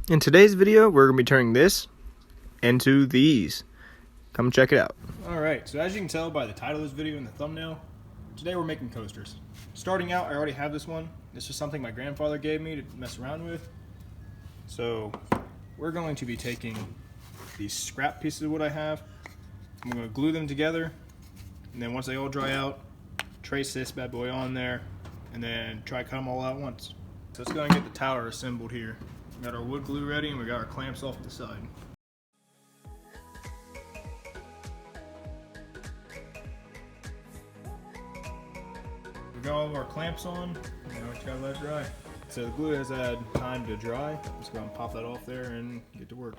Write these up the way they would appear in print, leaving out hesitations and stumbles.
In today's video, we're going to be turning this into these. Come check it out. Alright, so as you can tell by the title of this video and the thumbnail, today we're making coasters. Starting out, I already have this one. This is something my grandfather gave me to mess around with. So we're going to be taking these scrap pieces of wood I have. I'm going to glue them together, and then once they all dry out, trace this bad boy on there, and then try to cut them all out at once. So let's go and get the tower assembled here. We got our wood glue ready, and we got our clamps off the side. We got all of our clamps on. Now we just gotta let it dry. So the glue has had time to dry. Let's go and pop that off there and get to work.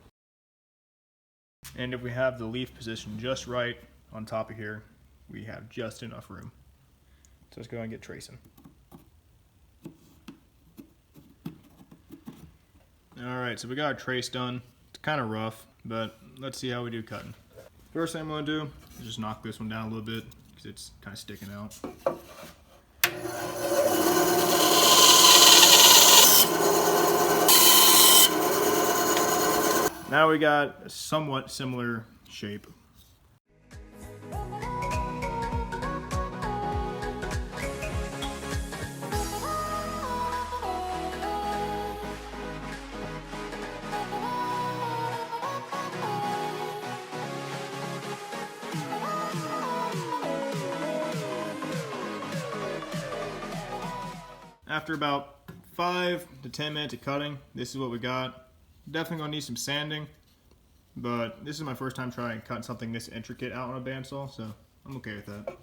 And if we have the leaf positioned just right on top of here, we have just enough room. So let's go and get tracing. Alright, so we got our trace done. It's kind of rough, but let's see how we do cutting. First thing I'm going to do is just knock this one down a little bit because it's kind of sticking out. Now we got a somewhat similar shape. After about 5 to 10 minutes of cutting, this is what we got. Definitely gonna need some sanding, but this is my first time trying to cut something this intricate out on a bandsaw, so I'm okay with that.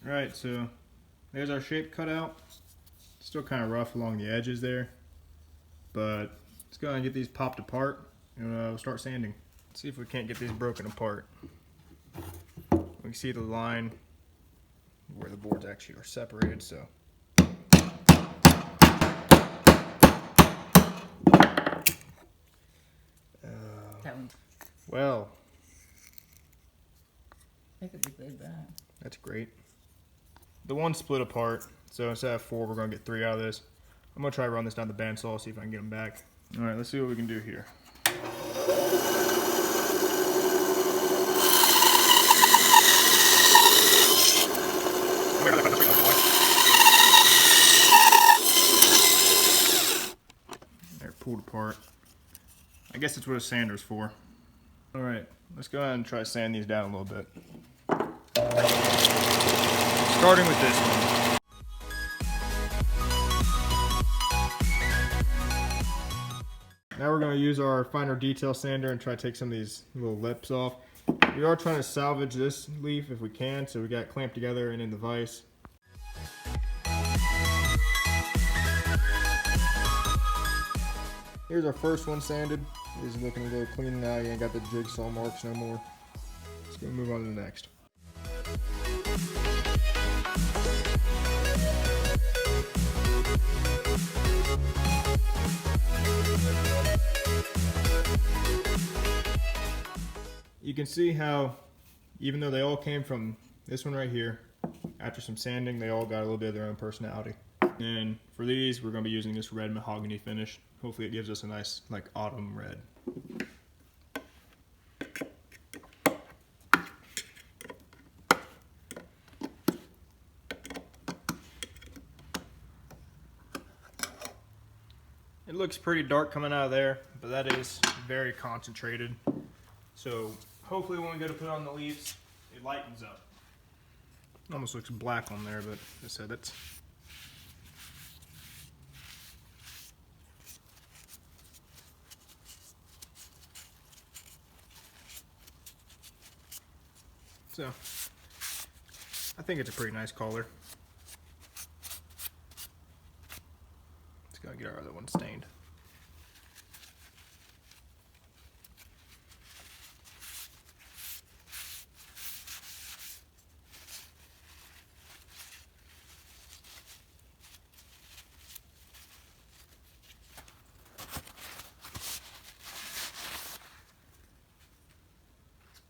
Alright, so there's our shape cut out. Still kind of rough along the edges there, but let's go ahead and get these popped apart and we'll start sanding. Let's see if we can't get these broken apart. We can see the line where the boards actually are separated, so. Well, That could be good back. That's great. The one split apart, so instead of 4, we're going to get 3 out of this. I'm going to try to run this down the bandsaw, see if I can get them back. Alright, let's see what we can do here. They're pulled apart. I guess that's what a sander's for. Alright, let's go ahead and try to sand these down a little bit. Starting with this one. Now we're going to use our finer detail sander and try to take some of these little lips off. We are trying to salvage this leaf if we can, so we got it clamped together and in the vise. Here's our first one sanded. It is looking a little clean now. You ain't got the jigsaw marks no more. Let's go move on to the next. You can see how, even though they all came from this one right here, after some sanding, they all got a little bit of their own personality. And for these, we're going to be using this red mahogany finish. Hopefully it gives us a nice, like, autumn red. It looks pretty dark coming out of there, but that is very concentrated. So hopefully when we go to put on the leaves, it lightens up. It almost looks black on there, but like I said, that's... So, I think it's a pretty nice color. Let's go get our other one stained.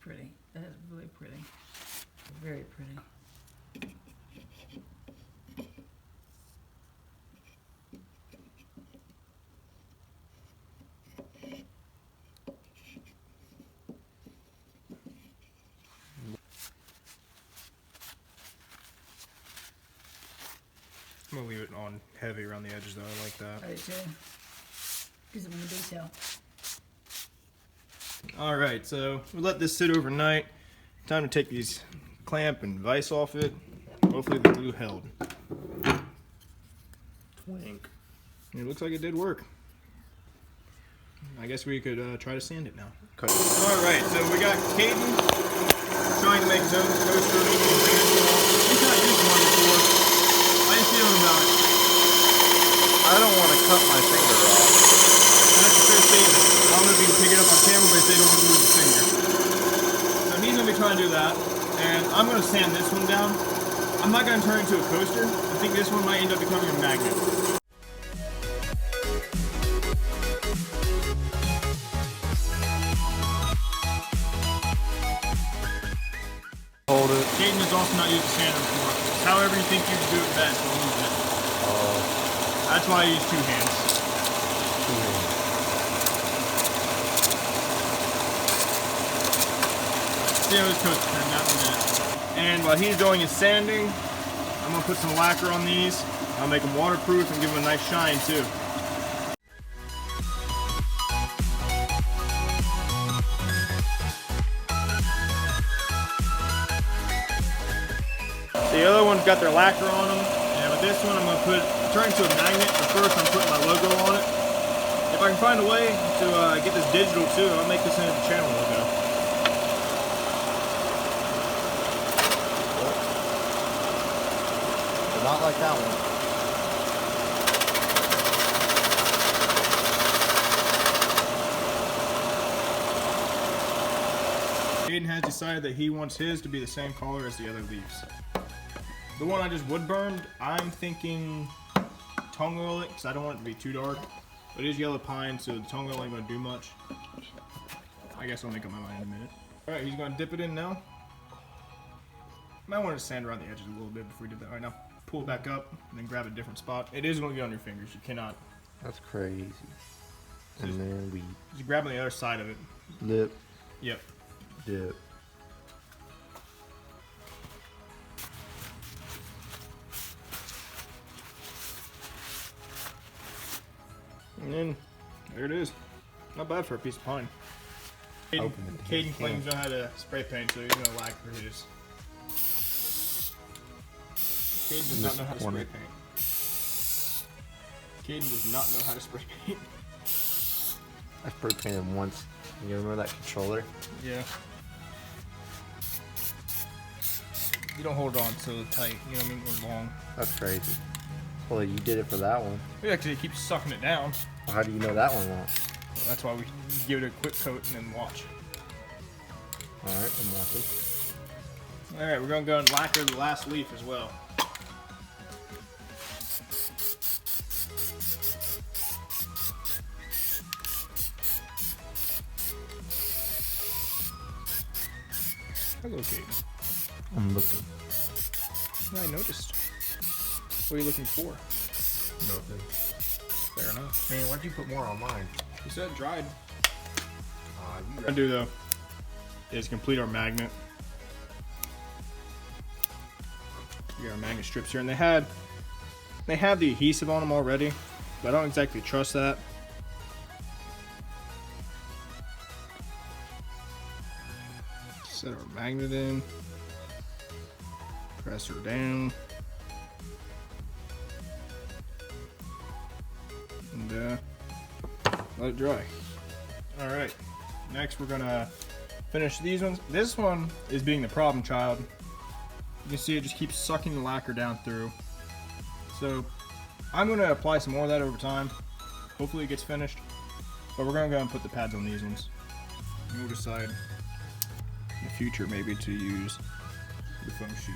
pretty. That is really pretty. Very pretty. I'm gonna leave it on heavy around the edges though, I like that. I do too. Gives it more detail. Alright, so we let this sit overnight. Time to take these clamp and vise off it. Hopefully the glue held. Twink. It looks like it did work. I guess we could try to sand it now. Alright, so we got Caden trying to make his own coaster. He's not used one before. How you feeling about it? I don't want to cut my finger off. That's a fair statement. I don't know if you can pick it up on camera, but they don't want to lose a finger. So he's going to be trying to do that. And I'm going to sand this one down. I'm not going to turn it into a coaster. I think this one might end up becoming a magnet. Hold it. Caden has also not used a sander before. However you think you can do it best while using it. That's why I use two hands. See how this coaster turned out in a minute. And while he's doing his sanding, I'm going to put some lacquer on these. I'll make them waterproof and give them a nice shine too. The other one's got their lacquer on them, and with this one I'm going to turn it into a magnet, but first I'm putting my logo on it. If I can find a way to get this digital too, I'll make this into the channel logo. But not like that one. Aiden has decided that he wants his to be the same color as the other leaves. The one I just wood burned, I'm thinking tung oil it, because I don't want it to be too dark. But it is yellow pine, so the tung oil ain't going to do much. I guess I'll make up my mind in a minute. Alright, he's going to dip it in now. Might want to sand around the edges a little bit before we do that. Alright, now pull it back up, and then grab a different spot. It is going to get on your fingers, you cannot. That's crazy. And then we Just grab on the other side of it. lip, Yep. dip. And then, there it is. Not bad for a piece of pine. Caden claims to know how to spray paint, so he's going to lag for his. Caden does not know how to spray paint. Caden does not know how to spray paint. I spray painted once. You remember that controller? Yeah. You don't hold on so tight, you know what I mean, or long. That's crazy. Well, you did it for that one. We actually keep sucking it down. Well, how do you know that one won't? That's why we give it a quick coat and then watch. Alright, I'm watching. Alright, we're going to go and lacquer the last leaf as well. Hello, Caden. I'm looking. Yeah, I noticed. What are you looking for? Nothing. Fair enough. Man, why'd you put more on mine? You said dried. You What we're gonna do though is complete our magnet. We got our magnet strips here, and they have the adhesive on them already, but I don't exactly trust that. Set our magnet in. Press her down. And let it dry. Alright, next we're gonna finish these ones. This one is being the problem child. You can see it just keeps sucking the lacquer down through. So I'm gonna apply some more of that over time. Hopefully it gets finished. But we're gonna go and put the pads on these ones. And we'll decide in the future maybe to use the foam sheet.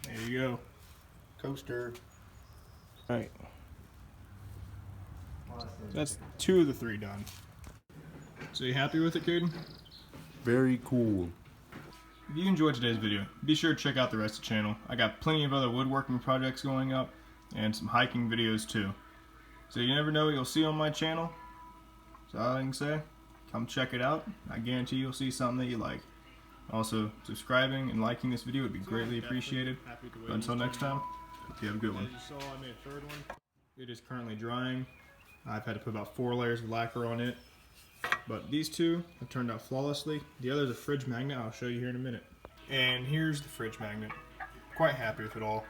There you go. Coaster. Alright. So that's 2 of the 3 done. So you happy with it, Caden? Very cool. If you enjoyed today's video, be sure to check out the rest of the channel. I got plenty of other woodworking projects going up and some hiking videos too. So you never know what you'll see on my channel. So all I can say, come check it out. I guarantee you'll see something that you like. Also, subscribing and liking this video would be greatly appreciated. But until next time, you have a good one. As you saw, I made a third one. It is currently drying. I've had to put about 4 layers of lacquer on it. But these 2 have turned out flawlessly. The other is a fridge magnet. I'll show you here in a minute. And here's the fridge magnet. Quite happy with it all.